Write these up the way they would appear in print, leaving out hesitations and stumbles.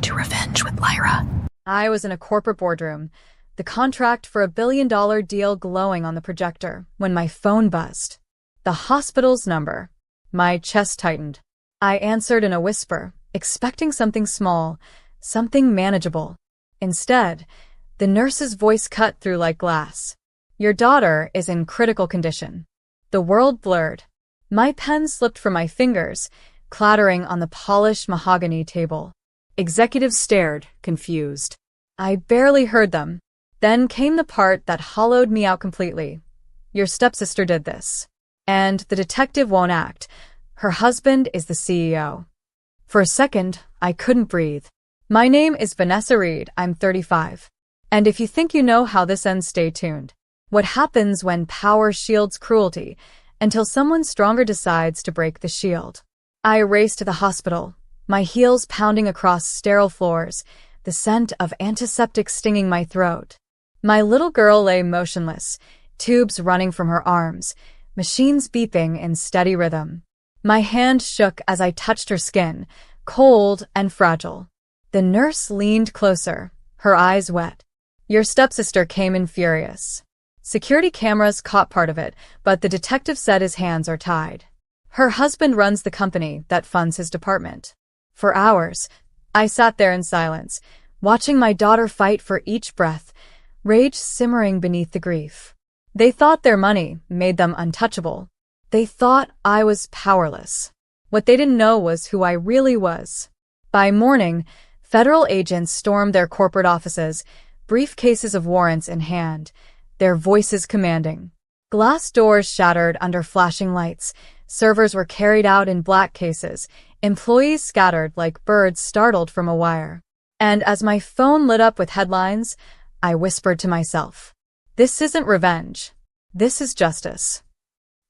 to revenge with Lyra. I was in a corporate boardroom, the contract for a billion-dollar deal glowing on the projector, when my phone buzzed. The hospital's number. My chest tightened. I answered in a whisper, expecting something small, something manageable. Instead, the nurse's voice cut through like glass. Your daughter is in critical condition. The world blurred. My pen slipped from my fingers, clattering on the polished mahogany table. Executives stared, confused. I barely heard them. Then came the part that hollowed me out completely. Your stepsister did this. And the detective won't act. Her husband is the CEO. For a second, I couldn't breathe. My name is Vanessa Reed. I'm 35. And if you think you know how this ends, stay tuned. What happens when power shields cruelty until someone stronger decides to break the shield? I raced to the hospital, my heels pounding across sterile floors, the scent of antiseptic stinging my throat. My little girl lay motionless, tubes running from her arms, machines beeping in steady rhythm. My hand shook as I touched her skin, cold and fragile. The nurse leaned closer, her eyes wet. Your stepsister came in furious. Security cameras caught part of it, but the detective said his hands are tied. Her husband runs the company that funds his department. For hours, I sat there in silence, watching my daughter fight for each breath, rage simmering beneath the grief. They thought their money made them untouchable. They thought I was powerless. What they didn't know was who I really was. By morning, federal agents stormed their corporate offices, briefcases of warrants in hand, their voices commanding. Glass doors shattered under flashing lights, servers were carried out in black cases, employees scattered like birds startled from a wire. And as my phone lit up with headlines, I whispered to myself, this isn't revenge. This is justice.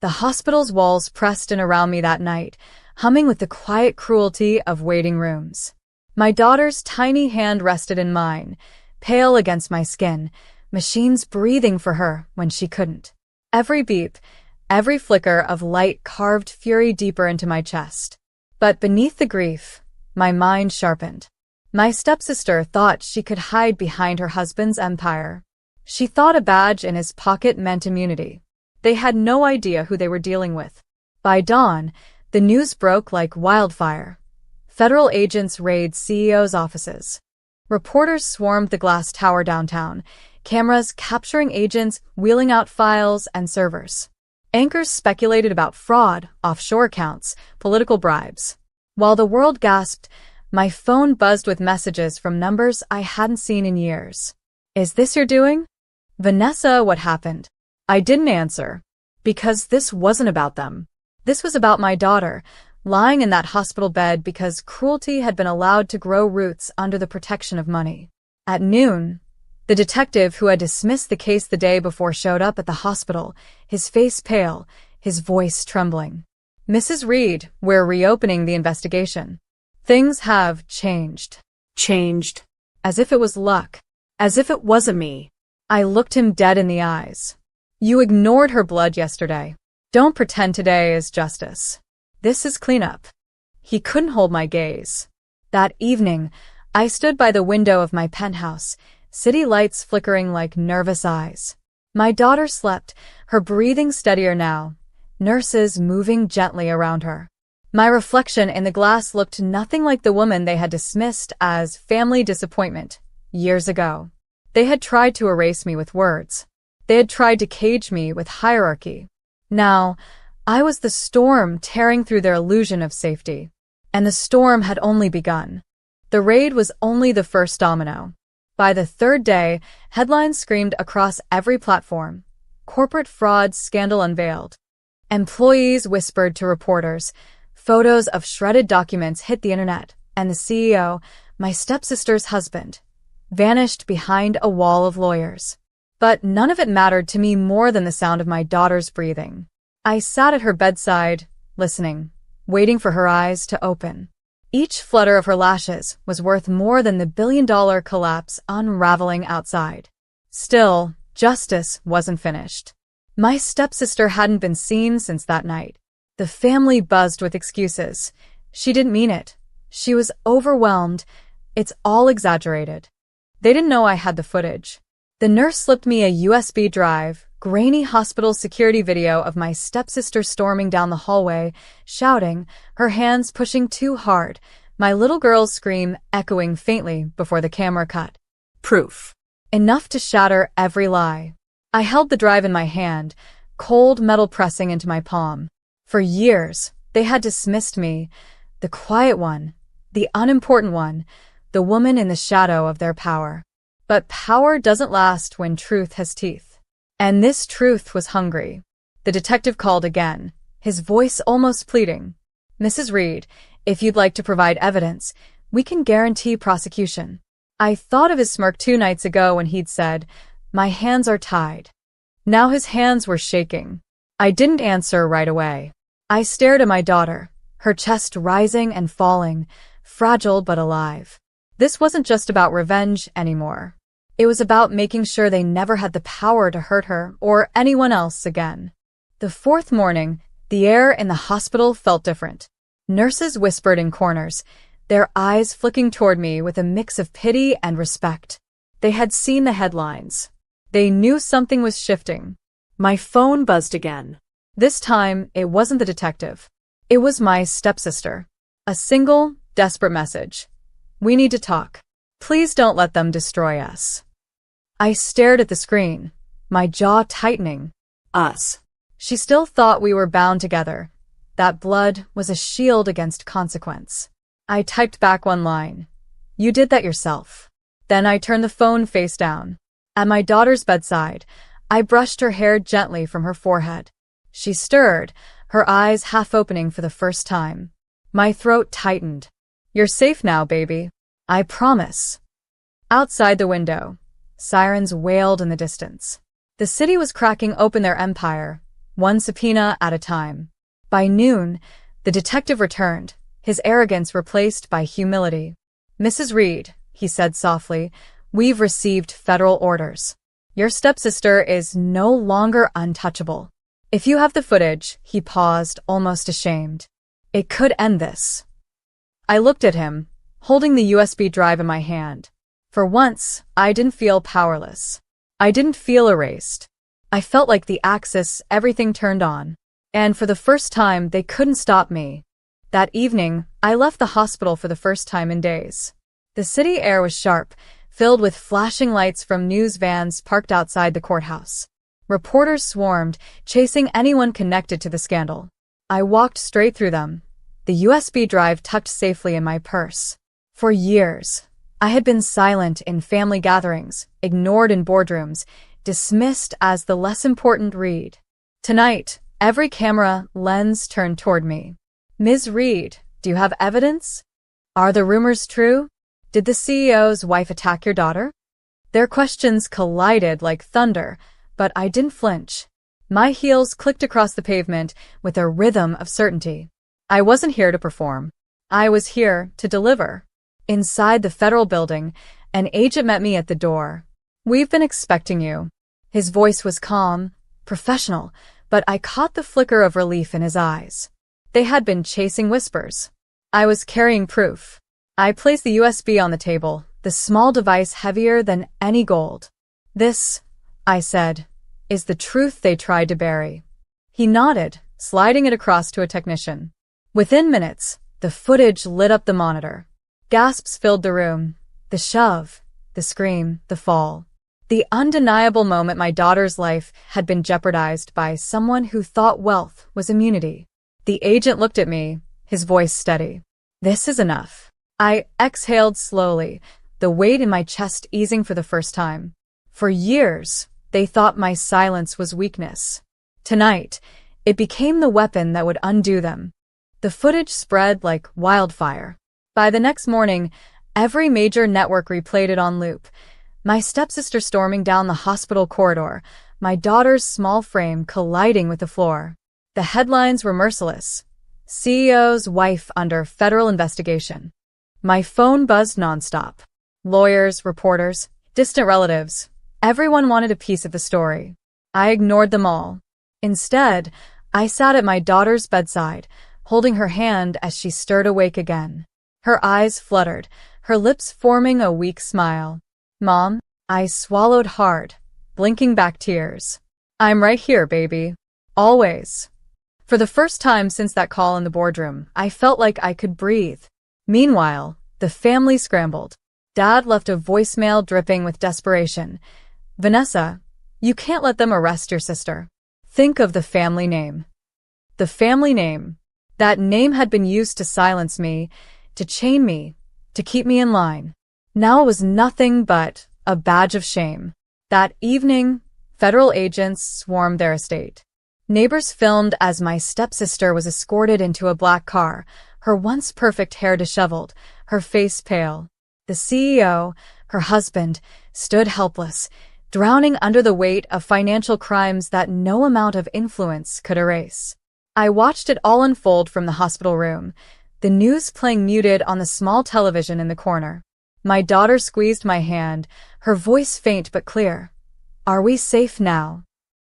The hospital's walls pressed in around me that night, humming with the quiet cruelty of waiting rooms. My daughter's tiny hand rested in mine, pale against my skin, machines breathing for her when she couldn't. Every beep, every flicker of light carved fury deeper into my chest. But beneath the grief, my mind sharpened. My stepsister thought she could hide behind her husband's empire. She thought a badge in his pocket meant immunity. They had no idea who they were dealing with. By dawn, the news broke like wildfire. Federal agents raided CEOs' offices. Reporters swarmed the glass tower downtown, cameras capturing agents wheeling out files and servers. Anchors speculated about fraud, offshore accounts, political bribes. While the world gasped, my phone buzzed with messages from numbers I hadn't seen in years. Is this your doing? Vanessa, what happened? I didn't answer. Because this wasn't about them. This was about my daughter, lying in that hospital bed because cruelty had been allowed to grow roots under the protection of money. At noon, the detective who had dismissed the case the day before showed up at the hospital, his face pale, his voice trembling. Mrs. Reed, we're reopening the investigation. Things have changed. Changed. As if it was luck. As if it wasn't me. I looked him dead in the eyes. You ignored her blood yesterday. Don't pretend today is justice. This is cleanup. He couldn't hold my gaze. That evening, I stood by the window of my penthouse, city lights flickering like nervous eyes. My daughter slept, her breathing steadier now, nurses moving gently around her. My reflection in the glass looked nothing like the woman they had dismissed as family disappointment years ago. They had tried to erase me with words. They had tried to cage me with hierarchy. Now, I was the storm tearing through their illusion of safety. And the storm had only begun. The raid was only the first domino. By the third day, headlines screamed across every platform. Corporate fraud scandal unveiled. Employees whispered to reporters. Photos of shredded documents hit the internet, and the CEO, my stepsister's husband, vanished behind a wall of lawyers. But none of it mattered to me more than the sound of my daughter's breathing. I sat at her bedside, listening, waiting for her eyes to open. Each flutter of her lashes was worth more than the billion-dollar collapse unraveling outside. Still, justice wasn't finished. My stepsister hadn't been seen since that night. The family buzzed with excuses. She didn't mean it. She was overwhelmed, It's all exaggerated. They didn't know I had the footage. The nurse slipped me a USB drive, grainy hospital security video of my stepsister storming down the hallway, shouting, her hands pushing too hard, my little girl's scream echoing faintly before the camera cut. Proof. Enough to shatter every lie. I held the drive in my hand, cold metal pressing into my palm. For years, they had dismissed me, the quiet one, the unimportant one, the woman in the shadow of their power. But power doesn't last when truth has teeth. And this truth was hungry. The detective called again, his voice almost pleading. Mrs. Reed, if you'd like to provide evidence, we can guarantee prosecution. I thought of his smirk 2 nights ago when he'd said, my hands are tied. Now his hands were shaking. I didn't answer right away. I stared at my daughter, her chest rising and falling, fragile but alive. This wasn't just about revenge anymore. It was about making sure they never had the power to hurt her or anyone else again. The 4th morning, the air in the hospital felt different. Nurses whispered in corners, their eyes flicking toward me with a mix of pity and respect. They had seen the headlines. They knew something was shifting. My phone buzzed again. This time, it wasn't the detective. It was my stepsister. A single, desperate message. We need to talk. Please don't let them destroy us. I stared at the screen, my jaw tightening. Us. She still thought we were bound together. That blood was a shield against consequence. I typed back one line. You did that yourself. Then I turned the phone face down. At my daughter's bedside, I brushed her hair gently from her forehead. She stirred, her eyes half opening for the first time. My throat tightened. You're safe now, baby. I promise. Outside the window, sirens wailed in the distance. The city was cracking open their empire, one subpoena at a time. By noon, the detective returned, his arrogance replaced by humility. Mrs. Reed, he said softly, we've received federal orders. Your stepsister is no longer untouchable. If you have the footage, he paused, almost ashamed. It could end this. I looked at him, holding the USB drive in my hand. For once, I didn't feel powerless. I didn't feel erased. I felt like the axis everything turned on. And for the first time, they couldn't stop me. That evening, I left the hospital for the first time in days. The city air was sharp, filled with flashing lights from news vans parked outside the courthouse. Reporters swarmed, chasing anyone connected to the scandal. I walked straight through them, the USB drive tucked safely in my purse. For years, I had been silent in family gatherings, ignored in boardrooms, dismissed as the less important Reed. Tonight, every camera lens turned toward me. Ms. Reed, do you have evidence? Are the rumors true? Did the CEO's wife attack your daughter? Their questions collided like thunder, but I didn't flinch. My heels clicked across the pavement with a rhythm of certainty. I wasn't here to perform. I was here to deliver. Inside the federal building, an agent met me at the door. We've been expecting you. His voice was calm, professional, but I caught the flicker of relief in his eyes. They had been chasing whispers. I was carrying proof. I placed the USB on the table, the small device heavier than any gold. This, I said, is the truth they tried to bury. He nodded, sliding it across to a technician. Within minutes, the footage lit up the monitor. Gasps filled the room. The shove, the scream, the fall. The undeniable moment my daughter's life had been jeopardized by someone who thought wealth was immunity. The agent looked at me, his voice steady. This is enough. I exhaled slowly, the weight in my chest easing for the first time. For years, they thought my silence was weakness. Tonight, it became the weapon that would undo them. The footage spread like wildfire. By the next morning, every major network replayed it on loop. My stepsister storming down the hospital corridor, my daughter's small frame colliding with the floor. The headlines were merciless. CEO's wife under federal investigation. My phone buzzed nonstop. Lawyers, reporters, distant relatives. Everyone wanted a piece of the story. I ignored them all. Instead, I sat at my daughter's bedside, holding her hand as she stirred awake again. Her eyes fluttered, her lips forming a weak smile. "Mom?" I swallowed hard, blinking back tears. "I'm right here, baby. Always." For the first time since that call in the boardroom, I felt like I could breathe. Meanwhile, the family scrambled. Dad left a voicemail dripping with desperation. "Vanessa, you can't let them arrest your sister. Think of the family name." The family name. That name had been used to silence me, to chain me, to keep me in line. Now it was nothing but a badge of shame. That evening, federal agents swarmed their estate. Neighbors filmed as my stepsister was escorted into a black car, her once perfect hair disheveled, her face pale. The CEO, her husband, stood helpless, drowning under the weight of financial crimes that no amount of influence could erase. I watched it all unfold from the hospital room, the news playing muted on the small television in the corner. My daughter squeezed my hand, her voice faint but clear. "Are we safe now?"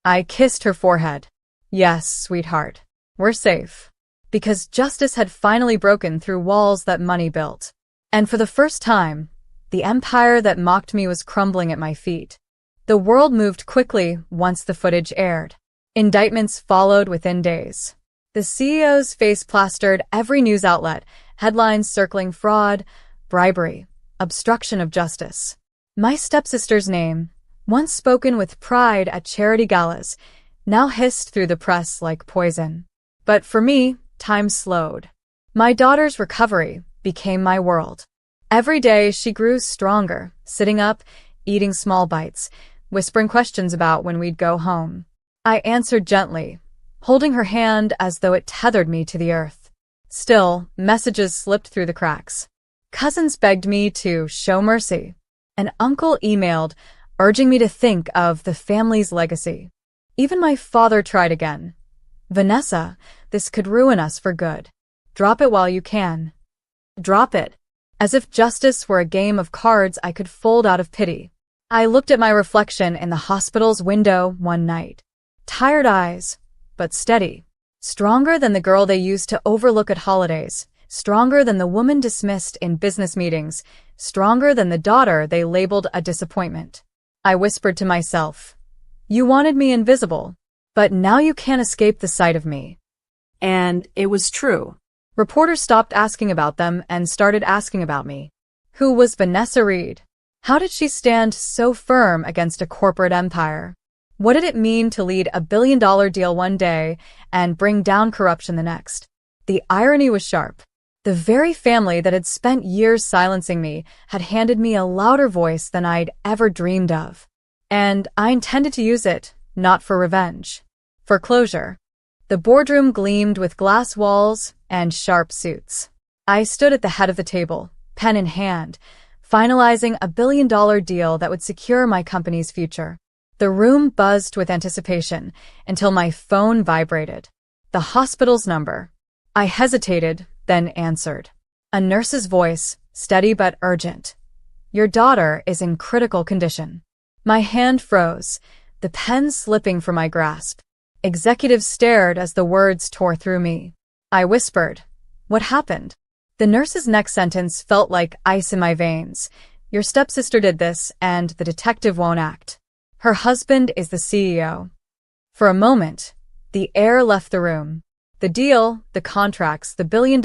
I kissed her forehead. "Yes, sweetheart. We're safe." Because justice had finally broken through walls that money built. And for the first time, the empire that mocked me was crumbling at my feet. The world moved quickly once the footage aired. Indictments followed within days. The CEO's face plastered every news outlet, headlines circling fraud, bribery, obstruction of justice. My stepsister's name, once spoken with pride at charity galas, now hissed through the press like poison. But for me, time slowed. My daughter's recovery became my world. Every day she grew stronger, sitting up, eating small bites, whispering questions about when we'd go home. I answered gently, holding her hand as though it tethered me to the earth. Still, messages slipped through the cracks. Cousins begged me to show mercy. An uncle emailed, urging me to think of the family's legacy. Even my father tried again. "Vanessa, this could ruin us for good. Drop it while you can." Drop it. As if justice were a game of cards I could fold out of pity. I looked at my reflection in the hospital's window one night. Tired eyes, but steady. Stronger than the girl they used to overlook at holidays. Stronger than the woman dismissed in business meetings. Stronger than the daughter they labeled a disappointment. I whispered to myself, "You wanted me invisible, but now you can't escape the sight of me." And it was true. Reporters stopped asking about them and started asking about me. Who was Vanessa Reed? How did she stand so firm against a corporate empire? What did it mean to lead a billion-dollar deal one day and bring down corruption the next? The irony was sharp. The very family that had spent years silencing me had handed me a louder voice than I'd ever dreamed of. And I intended to use it, not for revenge, for closure. The boardroom gleamed with glass walls and sharp suits. I stood at the head of the table, pen in hand, finalizing a billion-dollar deal that would secure my company's future. The room buzzed with anticipation until my phone vibrated. The hospital's number. I hesitated, then answered. A nurse's voice, steady but urgent. "Your daughter is in critical condition." My hand froze, the pen slipping from my grasp. Executives stared as the words tore through me. I whispered, "What happened?" The nurse's next sentence felt like ice in my veins. "Your stepsister did this, and the detective won't act. Her husband is the CEO." For a moment, the air left the room. The deal, the contracts, the $1 billion,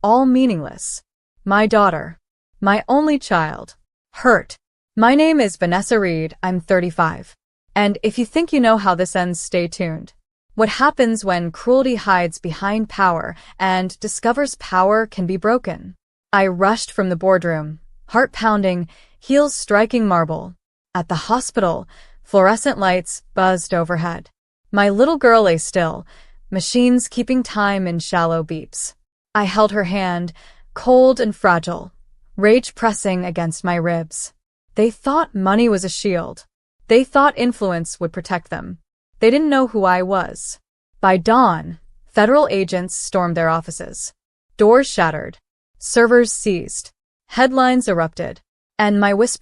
all meaningless. My daughter, my only child, hurt. My name is Vanessa Reed, I'm 35. And if you think you know how this ends, stay tuned. What happens when cruelty hides behind power and discovers power can be broken? I rushed from the boardroom, heart pounding, heels striking marble. At the hospital, fluorescent lights buzzed overhead. My little girl lay still, machines keeping time in shallow beeps. I held her hand, cold and fragile, rage pressing against my ribs. They thought money was a shield. They thought influence would protect them. They didn't know who I was. By dawn, federal agents stormed their offices. Doors shattered. Servers seized. Headlines erupted. And my whisper